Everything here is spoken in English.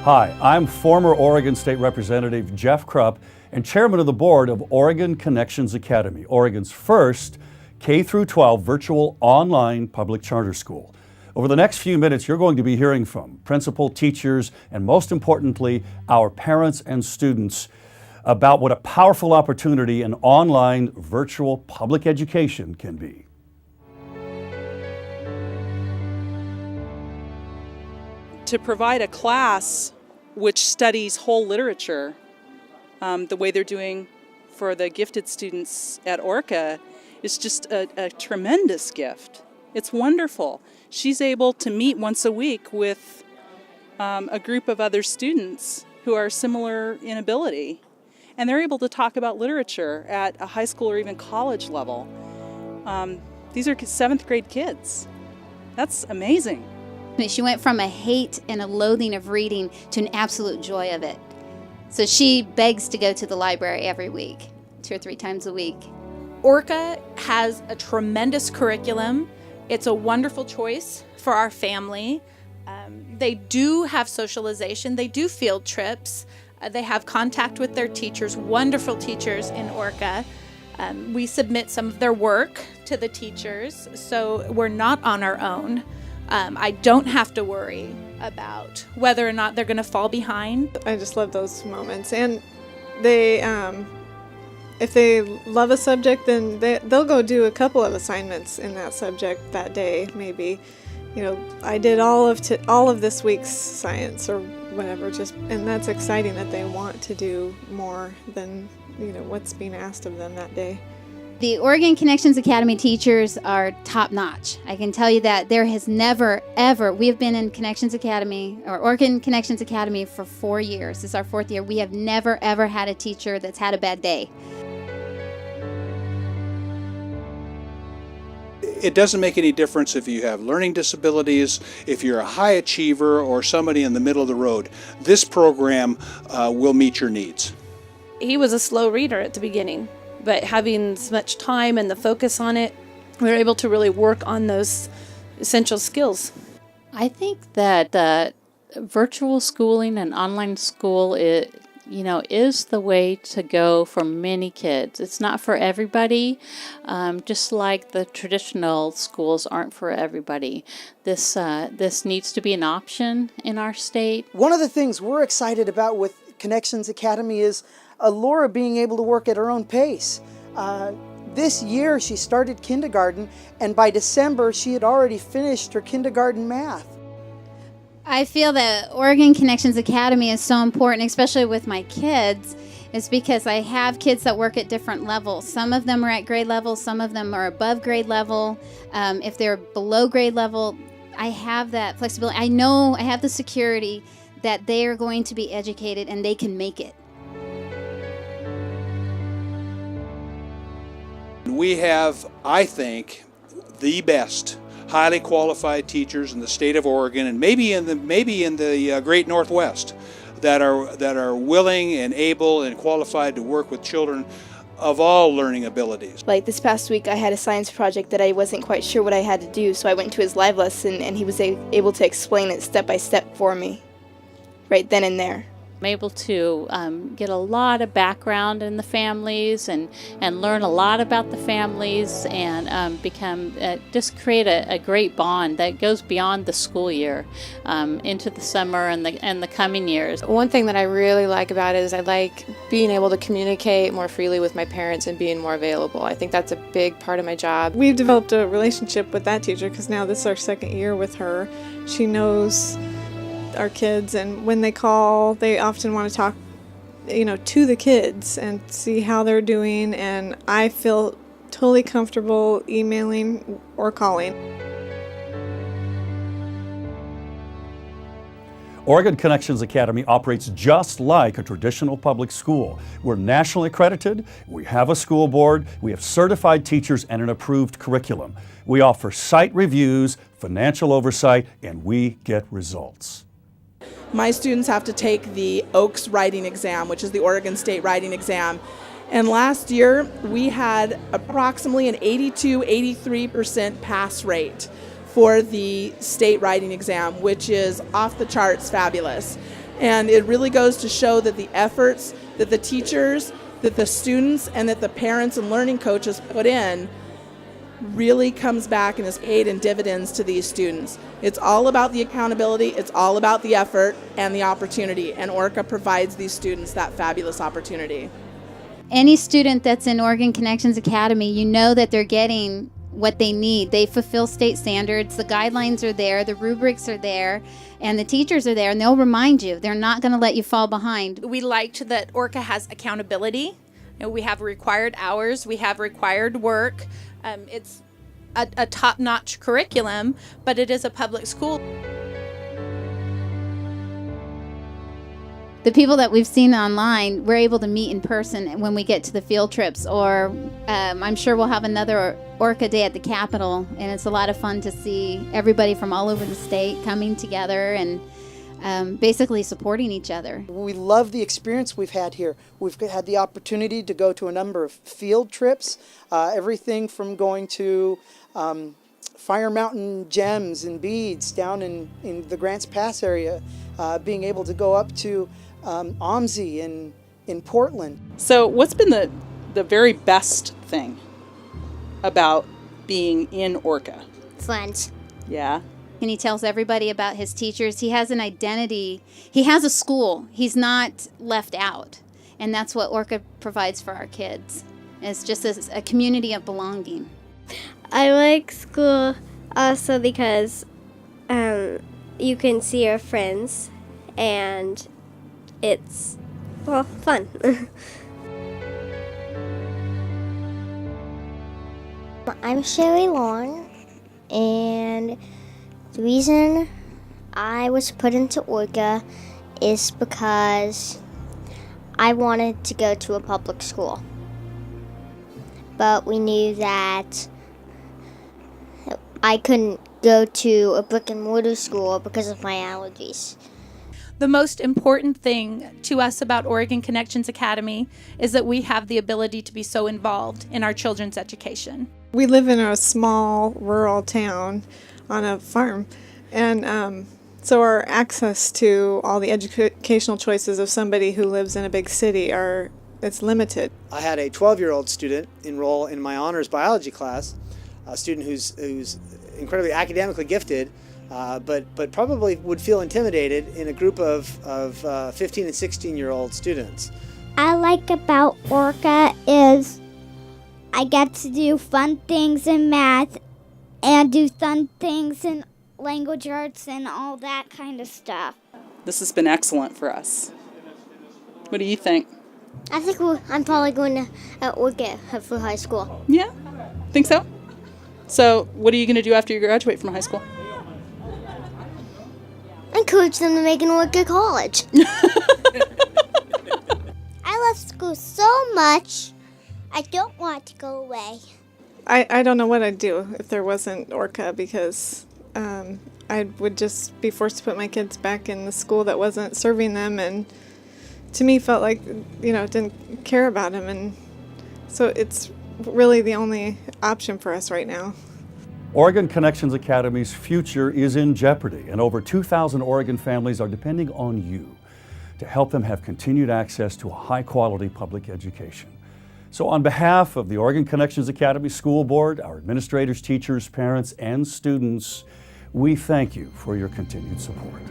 Hi, I'm former Oregon State Representative Jeff Krupp and Chairman of the Board of Oregon Connections Academy, Oregon's first K-12 virtual online public charter school. Over the next few minutes, you're going to be hearing from principal, teachers, and most importantly, our parents and students about what a powerful opportunity an online virtual public education can be. To provide a class which studies whole literature, the way they're doing for the gifted students at ORCA, is just a tremendous gift. It's wonderful. She's able to meet once a week with a group of other students who are similar in ability, and they're able to talk about literature at a high school or even college level. These are 7th grade kids. That's amazing. She went from a hate and a loathing of reading to an absolute joy of it. So she begs to go to the library every week, 2 or 3 times a week. ORCA has a tremendous curriculum. It's a wonderful choice for our family. They do have socialization. They do field trips. They have contact with their teachers, wonderful teachers in ORCA. We submit some of their work to the teachers, so we're not on our own. I don't have to worry about whether or not they're going to fall behind. I just love those moments, and they, if they love a subject, then they'll go do a couple of assignments in that subject that day. Maybe, I did all of this week's science or whatever. And that's exciting that they want to do more than what's being asked of them that day. The Oregon Connections Academy teachers are top-notch. I can tell you that there has never, ever, we have been in Connections Academy, or Oregon Connections Academy for 4 years. This is our 4th year. We have never, ever had a teacher that's had a bad day. It doesn't make any difference if you have learning disabilities, if you're a high achiever, or somebody in the middle of the road. This program will meet your needs. He was a slow reader at the beginning, but having so much time and the focus on it, we were able to really work on those essential skills. I think that virtual schooling and online school is the way to go for many kids. It's not for everybody, just like the traditional schools aren't for everybody. This needs to be an option in our state. One of the things we're excited about with Connections Academy is Laura being able to work at her own pace. This year she started kindergarten, and by December she had already finished her kindergarten math. I feel that Oregon Connections Academy is so important, especially with my kids, is because I have kids that work at different levels. Some of them are at grade level, some of them are above grade level. If they're below grade level, I have that flexibility. I know I have the security that they are going to be educated and they can make it. We have, I think, the best highly qualified teachers in the state of Oregon, and maybe in the great Northwest, that are willing and able and qualified to work with children of all learning abilities. Like this past week, I had a science project that I wasn't quite sure what I had to do, so I went to his live lesson, and he was able to explain it step by step for me, right then and there. I'm able to get a lot of background in the families and learn a lot about the families and just create a great bond that goes beyond the school year into the summer and the coming years. One thing that I really like about it is I like being able to communicate more freely with my parents and being more available. I think that's a big part of my job. We've developed a relationship with that teacher because now this is our 2nd year with her. She knows our kids, and when they call, they often want to talk, to the kids and see how they're doing, and I feel totally comfortable emailing or calling. Oregon Connections Academy operates just like a traditional public school. We're nationally accredited, we have a school board, we have certified teachers and an approved curriculum. We offer site reviews, financial oversight, and we get results. My students have to take the OAKS writing exam, which is the Oregon State writing exam. And last year, we had approximately an 82-83% pass rate for the state writing exam, which is off the charts fabulous. And it really goes to show that the efforts that the teachers, that the students, and that the parents and learning coaches put in really comes back and is paid in dividends to these students. It's all about the accountability, it's all about the effort and the opportunity, and ORCA provides these students that fabulous opportunity. Any student that's in Oregon Connections Academy, you know that they're getting what they need. They fulfill state standards, the guidelines are there, the rubrics are there, and the teachers are there, and they'll remind you. They're not going to let you fall behind. We liked that ORCA has accountability. We have required hours, we have required work. It's a top-notch curriculum, but it is a public school. The people that we've seen online, we're able to meet in person when we get to the field trips, or I'm sure we'll have another ORCA day at the Capitol, and it's a lot of fun to see everybody from all over the state coming together and basically supporting each other. We love the experience we've had here. We've had the opportunity to go to a number of field trips, everything from going to Fire Mountain gems and beads down in the Grants Pass area, being able to go up to OMSI in Portland. So what's been the very best thing about being in ORCA? Friends. Yeah. And he tells everybody about his teachers. He has an identity. He has a school. He's not left out. And that's what ORCA provides for our kids. It's just a community of belonging. I like school also because you can see your friends and it's, well, fun. I'm Sherry Long, and the reason I was put into ORCA is because I wanted to go to a public school. But we knew that I couldn't go to a brick and mortar school because of my allergies. The most important thing to us about Oregon Connections Academy is that we have the ability to be so involved in our children's education. We live in a small rural town on a farm, and so our access to all the educational choices of somebody who lives in a big city it's limited. I had a 12-year-old student enroll in my honors biology class, a student who's incredibly academically gifted, but probably would feel intimidated in a group of 15 and 16-year-old students. I like about ORCA is I get to do fun things in math and do fun things in language arts and all that kind of stuff. This has been excellent for us. What do you think? I think I'm probably going to ORCA for high school. Yeah? Think so? So what are you going to do after you graduate from high school? Encourage them to make an ORCA college. I love school so much, I don't want to go away. I don't know what I'd do if there wasn't ORCA, because I would just be forced to put my kids back in the school that wasn't serving them, and to me felt like, didn't care about them, and so it's really the only option for us right now. Oregon Connections Academy's future is in jeopardy, and over 2,000 Oregon families are depending on you to help them have continued access to a high-quality public education. So on behalf of the Oregon Connections Academy School Board, our administrators, teachers, parents, and students, we thank you for your continued support.